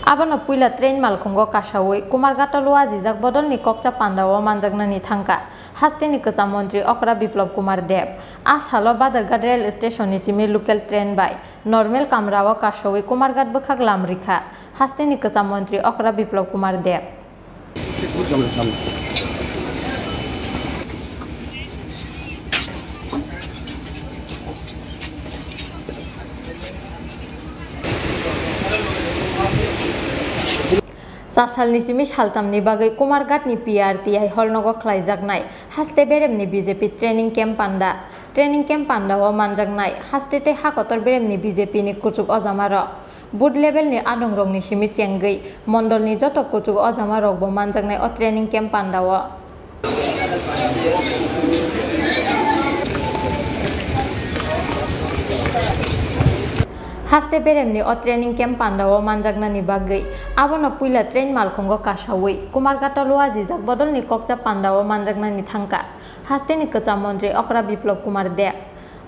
Abano puila train malkhungo kasawui Kumarghata lua jijak bodol ni kokcha pandao manjaknani thangka haste ni kwcham mantri Okra Biplab Kumar Dev ashalo Badarghat rail station ni chimi local train by normal kamrao kasawui Kumarghat bwkhak lam rikha haste ni kwcham mantri Okra Biplab Kumar Dev Sasalni simi saltamni bagai Kumarghat ni PRTI holnogo khlaijaknai haste beremni BJP training camp panda o manjaknai haste te hakotor beremni BJP ni kuchuk ojamaro boot level ni adongrok ni simi chengei mondol ni joto kuchuk ojamaro bo manjaknai o training camp panda o haste beremni o training camp pandao manjaknani bagai abono puila train malkhungo kasawui Kumarghata lua jijak bodol ni kokcha pandao manjaknani thangka haste ni kwcham mantri Okra Biplab Kumar Dev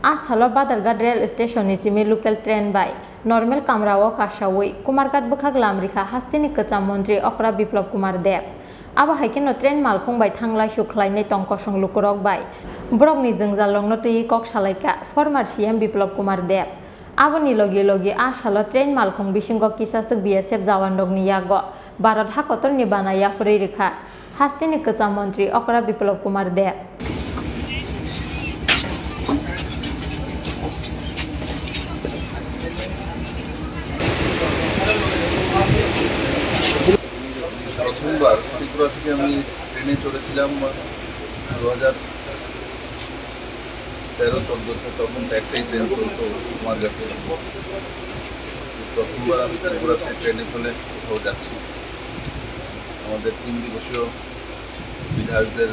ashalo Badarghat rail station ni chimi local train by normal kamrao kasawui Kumarghat bwkhak lamrikha haste ni kwcham mantri Okra Biplab Kumar Dev abo haikeno train malkhungbai thanglai sukhlainai tongkosong lukurok bai borok ni jengjalongno tui kok salaika former CM Biplab Kumar Dev Aboni logi ashalo train malkhung bisingo kisasuk BSF jawan rokni yago Bharat hakotor ni banaya phurei rikha haste ni kwcham mantri Okra Biplab Kumar Dev প্রথমবার ত্রিপুরা থেকে আমি ট্রেনে চড়েছিলাম 2013-14 তখন একটাই train চলতো কুমারঘাটে প্রথমবার আমি ত্রিপুরাতে ট্রেনে চলে কোথাও যাচ্ছি আমাদের 3 দিবসীয় বিধায়কদের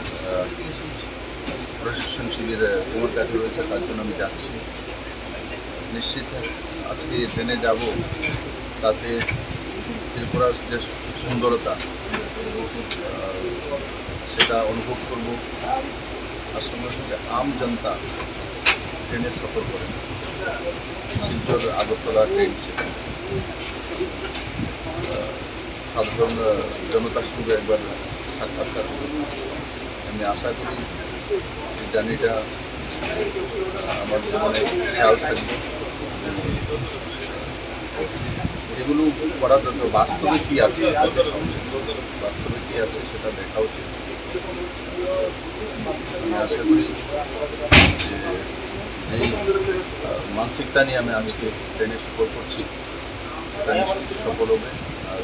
প্রশিক্ষণ শিবির কুমারঘাটে রয়েছে তার জন্য আমি যাচ্ছি নিশ্চিত আজকে ট্রেনে যাব তাতে ত্রিপুরার যে সুন্দরতা সেটা অনুভব করব আর সঙ্গে সঙ্গে আম জনতা ট্রেনে সফর করে শিলচর আগরতলা ট্রেন সেটা সাধারণ জনতার সঙ্গে একবার সাক্ষাৎকার আমি আশা করি জার্নিটা আমার জীবনে খেয়াল থাকবে এগুলো করার জন্য বাস্তবে কী আছে সেটা দেখা উচিত আমি আশা করি যে এই মানসিকতা নিয়ে আমি আজকে ট্রেনে সফর করছি এটা নিশ্চিত সফল হবে আর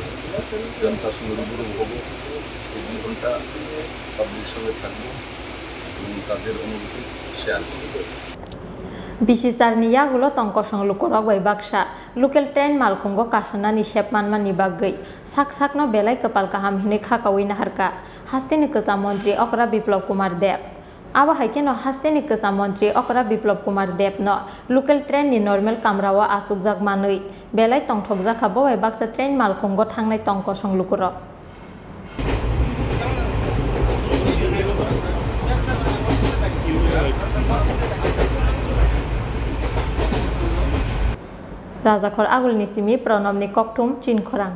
জনতার সঙ্গে রুবরু হবো এই 2 ঘন্টা পাবলিক সঙ্গে থাকবো এবং তাদের অনুভূতি শেয়ার করবো Bisisar ni yagulo tongkosong lukurok bai baksa local train malkhungo kasana ni sepmanma ni bagai sakno belai kepal kaham hine khakawi naharka haste ni kwcham mantri Okra Biplab Kumar Dev abo haikeno haste ni kwcham mantri Okra Biplab Kumar Dev no local train ni normal kamrao asukjak manui belai tongthokjak khabo bai baksa train malkhungo thangnai tongkosong lukurok Rajakhor Agul ni simi Pranab ni kokthum Chinkhorang